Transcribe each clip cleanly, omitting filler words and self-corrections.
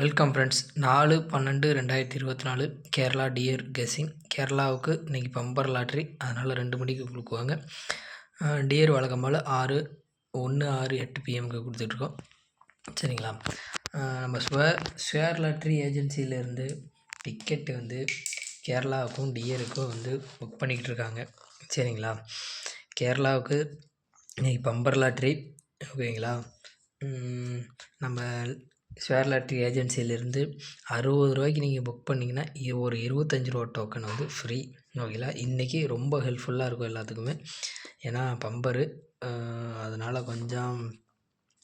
Welcome friends. 4/12/2024 Kerala dear guessing. கேரளாவுக்கு இன்றைக்கி bumper lottery, அதனால் 2 மணிக்கு கொடுக்குவாங்க. டியர் வழக்கம் போல் 6, 1, 6, 8 பிஎம்க்கு கொடுத்துட்ருக்கோம். சரிங்களா? நம்ம ஸ்வேர் லாட்ரி ஏஜென்சியிலேருந்து டிக்கெட்டு வந்து கேரளாவுக்கும் டியருக்கும் வந்து புக் பண்ணிக்கிட்டு இருக்காங்க. சரிங்களா? கேரளாவுக்கு இன்றைக்கி பம்பர் லாட்ரி, ஓகேங்களா? நம்ம ஸ்வேர் லாட்ரி ஏஜென்சியிலேருந்து 60 ரூபாய்க்கு நீங்கள் புக் பண்ணிங்கன்னா ஒரு 25 ரூபா டோக்கன் வந்து ஃப்ரீ, ஓகேங்களா? இன்றைக்கி ரொம்ப ஹெல்ப்ஃபுல்லாக இருக்கும் எல்லாத்துக்குமே. ஏன்னா பம்பரு, அதனால் கொஞ்சம்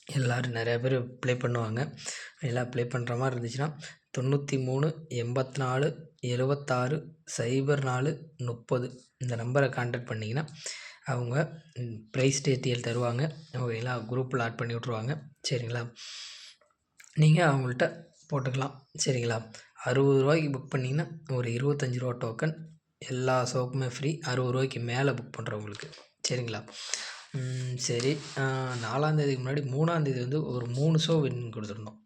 எல்லோரும் நிறையா பேர் ப்ளே பண்ணுவாங்க. எல்லாம் ப்ளே பண்ணுற மாதிரி இருந்துச்சுன்னா 93 84 76 04 30 இந்த நம்பரை கான்டாக்ட் பண்ணிங்கன்னா அவங்க ப்ரைஸ் டீட்டெயில் தருவாங்க, ஓகேங்களா? குரூப்பில் ஆட் பண்ணி விட்ருவாங்க. சரிங்களா? நீங்கள் அவங்கள்ட்ட போட்டுக்கலாம். சரிங்களா? 60 ரூபாய்க்கு புக் பண்ணிங்கன்னா ஒரு 25 ரூபா டோக்கன், எல்லா ஷோப்புமே ஃப்ரீ 60 ரூபாய்க்கு மேலே புக் பண்ணுறவங்களுக்கு. சரிங்களா? சரி, 4ஆந்தேதிக்கு முன்னாடி 3ஆந்தேதி வந்து ஒரு 3 ஷோ வின்னிங் கொடுத்துருந்தோம்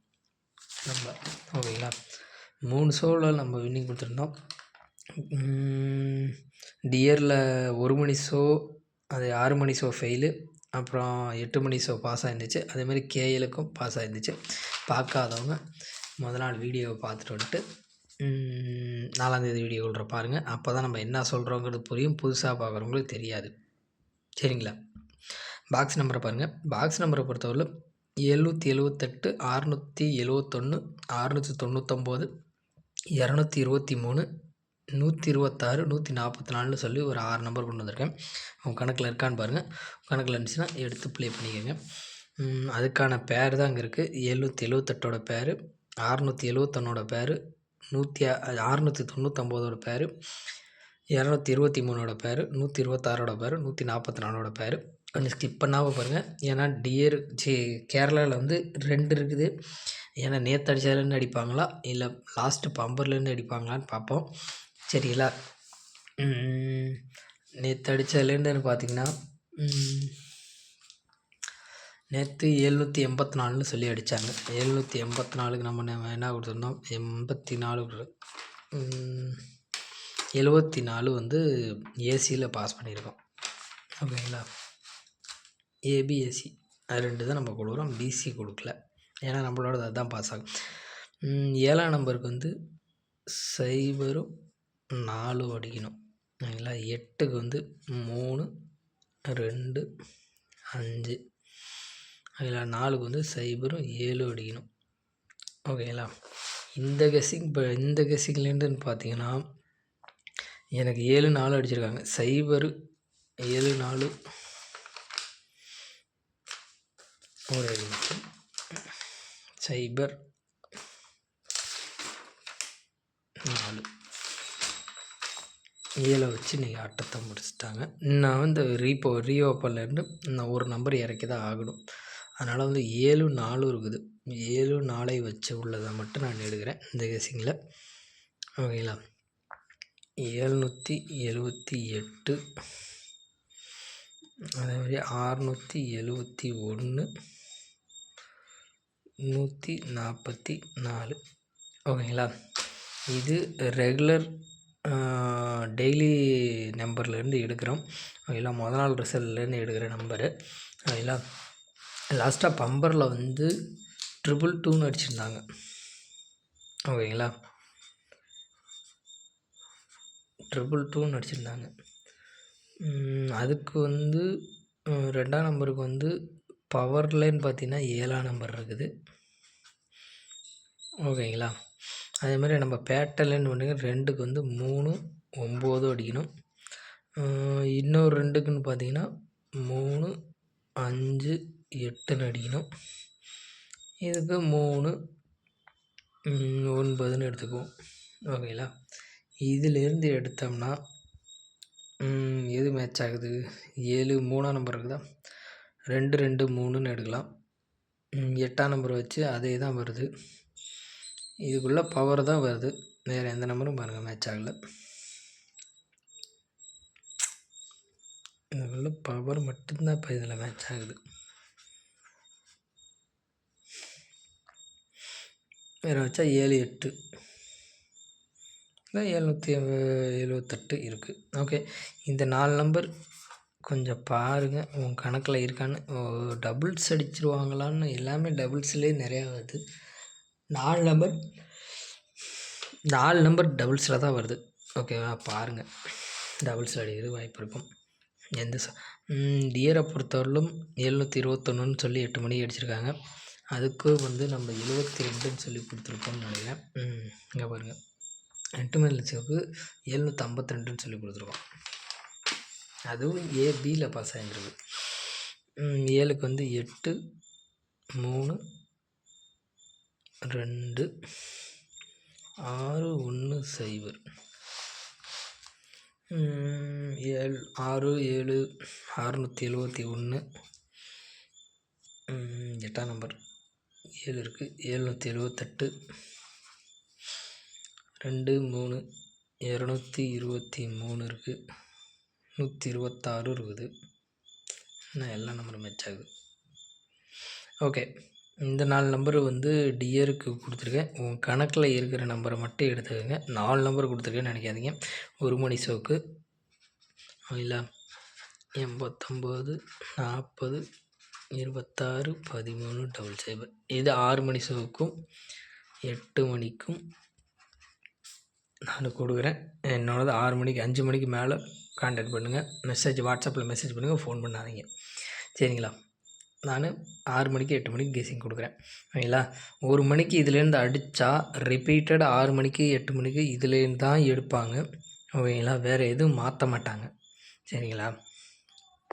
நம்ம, ஓகேங்களா? 3 ஷோவில் நம்ம வின்னிங் கொடுத்துருந்தோம். டியரில் 1 மணி ஷோ, அது 6 மணி ஷோ ஃபெயிலு, அப்புறம் 8 மணி ஷோ பாஸ் ஆகிருந்துச்சு. அதேமாதிரி கேஎலுக்கும் பாஸ் ஆகிருந்துச்சு. பார்க்காதவங்க முதல் நாள் வீடியோவை பார்த்துட்டு வந்துட்டு 4ஆந்தேதி வீடியோ விட்ற பாருங்கள். அப்போ தான் நம்ம என்ன சொல்கிறோங்கிறது புரியும், புதுசாக பார்க்குறவங்களுக்கு தெரியாது. சரிங்களா? பாக்ஸ் நம்பரை பாருங்கள். பாக்ஸ் நம்பரை பொறுத்தவரை 778 671 699 223 126 144 சொல்லி ஒரு 6 நம்பர் கொண்டு வந்திருக்கேன். உங்கள் கணக்கில் இருக்கான்னு பாருங்கள். கணக்கில் இருந்துச்சுன்னா எடுத்து ப்ளே பண்ணிக்கோங்க. அதுக்கான பேர் தான் அங்கே இருக்குது. 778ஓட பேர், 671ஓட பேர், 699ஓட பேர், 223ஓட பேர், 126ஓட பேர், 144ஓட பேர். கொஞ்சம் ஸ்கிப் பண்ணாமல் பாருங்கள். ஏன்னா டியர் கேரளாவில் வந்து 2 இருக்குது. ஏன்னா நேற்று அடித்ததுலேருந்து அடிப்பாங்களா இல்லை லாஸ்ட்டு பம்பர்லேருந்து அடிப்பாங்களான்னு பார்ப்போம். சரிங்களா? நேற்று அடித்ததுலேருந்துன்னு பார்த்திங்கன்னா நேற்று 784ன்னு சொல்லி அடித்தாங்க. 784க்கு நம்ம என்ன கொடுத்துருந்தோம், 84 74 வந்து ஏசியில் பாஸ் பண்ணியிருக்கோம், ஓகேங்களா? ஏபிஎஸ்சி அது 2 தான் நம்ம கொடுக்குறோம், பிசி கொடுக்கல. ஏன்னா நம்மளோட அதுதான் பாஸ் ஆகும். 7ஆம் நம்பருக்கு வந்து 0 4 அடிக்கணும், ஓகேங்களா? 8க்கு வந்து 3 2 5, ஓகேங்களா? 4க்கு வந்து 0 7 அடிக்கணும், ஓகேங்களா? இந்த கெஸ்ஸிங்லேருந்துன்னு பார்த்தீங்கன்னா எனக்கு 7 4 அடிச்சிருக்காங்க. 0 7 4 ஒரு 0 4 7 வச்சு நீங்கள் ஆட்டத்தை முடிச்சிட்டாங்க. நான் வந்து ரீஓப்பன்லேருந்து நான் ஒரு நம்பர் இறக்கி தான் ஆகணும். அதனால் வந்து 7 4 இருக்குது. 7 4 வச்சு உள்ளதை மட்டும் நான் எடுக்கிறேன் இந்த கெஸ்ஸிங்கில், ஓகேங்களா? 778, அதேமாதிரி 671 144, ஓகேங்களா? இது ரெகுலர் டெய்லி நம்பர்லேருந்து எடுக்கிறோம், ஓகேங்களா? முதல் நாள் ரிசல்ட்லேருந்து எடுக்கிற நம்பரு, ஓகேங்களா? லாஸ்ட்டாக பம்பரில் வந்து 222ன்னு அடிச்சிருந்தாங்க, ஓகேங்களா? 222ன்னு அடிச்சிருந்தாங்க. அதுக்கு வந்து 2ஆம் நம்பருக்கு வந்து பவர்லேன்னு பார்த்தீங்கன்னா 7ஆம் நம்பர் இருக்குது, ஓகேங்களா? அதேமாதிரி நம்ம பேட்டர்லேன்னு பார்த்தீங்கன்னா 2க்கு வந்து 3 9 அடிக்கணும். இன்னொரு 2க்குன்னு பார்த்தீங்கன்னா 3 5 8ன்னு அடிக்கணும். இதுக்கு 3 9ன்னு எடுத்துக்குவோம், ஓகேங்களா? இதிலேருந்து எடுத்தோம்னா எது மேட்ச் ஆகுது, 7 3ஆம் நம்பர் இருக்குதா, 2 2 3ன்னு எடுக்கலாம். 8ஆம் நம்பர் வச்சு அதே தான் வருது. இதுக்குள்ளே பவர் தான் வருது, வேறு எந்த நம்பரும் பாருங்கள் மேட்ச் ஆகலை. இதுக்குள்ளே பவர் மட்டும்தான் இப்போ இதில் மேட்ச் ஆகுது. வேறு வச்சா 78 இல்லை 778 இருக்குது. ஓகே, இந்த 4 நம்பர் கொஞ்சம் பாருங்கள் உங்கள் கணக்கில் இருக்கான்னு. டபுள்ஸ் அடிச்சிருவாங்களான்னு, எல்லாமே டபுள்ஸ்லேயே நிறையா வருது. 4 நம்பர் 4 நம்பர் டபுள்ஸில் தான் வருது. ஓகேவா, பாருங்கள் டபுள்ஸில் அடிக்கிறது வாய்ப்பு இருக்கும். எந்த டியரை பொறுத்தவரையிலும் 721ன்னு சொல்லி 8 மணிக்கு அடிச்சிருக்காங்க. அதுக்கு வந்து நம்ம 72ன்னு சொல்லி கொடுத்துருக்கோம்னு நினைக்கிறேன். இங்கே பாருங்கள் 8 மணி லட்சத்துக்கு 752ன்னு சொல்லி கொடுத்துருக்கோம். அதுவும் ஏபியில் பாஸ் ஆகிருக்கு. 7க்கு வந்து 8 3 2 6 1 0 6 7 671. 8ஆம் நம்பர் 7 இருக்குது. 778 2 3 223 இருக்குது. 126 இருக்குது. இன்னும் எல்லா நம்பரும் மேட்ச் ஆகுது. ஓகே, இந்த 4 நம்பர் வந்து டியருக்கு கொடுத்துருக்கேன். உங்கள் கணக்கில் இருக்கிற நம்பரை மட்டும் எடுத்துக்கோங்க. 4 நம்பர் கொடுத்துருக்கேன்னு நினைக்காதீங்க. 1 மணி ஷோக்கு இல்லை 89 40 26 13 00. இது 6 மணி ஷோவுக்கும் 8 மணிக்கும் நான் கொடுக்குறேன். என்னோடது 6 மணிக்கு 5 மணிக்கு மேலே கான்டாக்ட் பண்ணுங்கள். வாட்ஸ்அப்பில் மெசேஜ் பண்ணுங்கள், ஃபோன் பண்ணாதீங்க, சரிங்களா? நான் 6 மணிக்கு 8 மணிக்கு கெஸ்ஸிங் கொடுக்குறேன், ஓகேங்களா? 1 மணிக்கு இதுலேருந்து அடித்தா ரிப்பீட்டட் 6 மணிக்கு 8 மணிக்கு இதுலேருந்து தான் எடுப்பாங்க, ஓகேங்களா? வேறு எதுவும் மாற்ற மாட்டாங்க, சரிங்களா?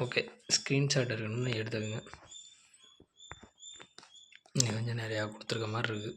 ஓகே, ஸ்க்ரீன்ஷாட் இருக்கணும்னு எடுத்துக்கோங்க. இங்கே கொஞ்சம் நிறையா கொடுத்துருக்க மாதிரி இருக்குது.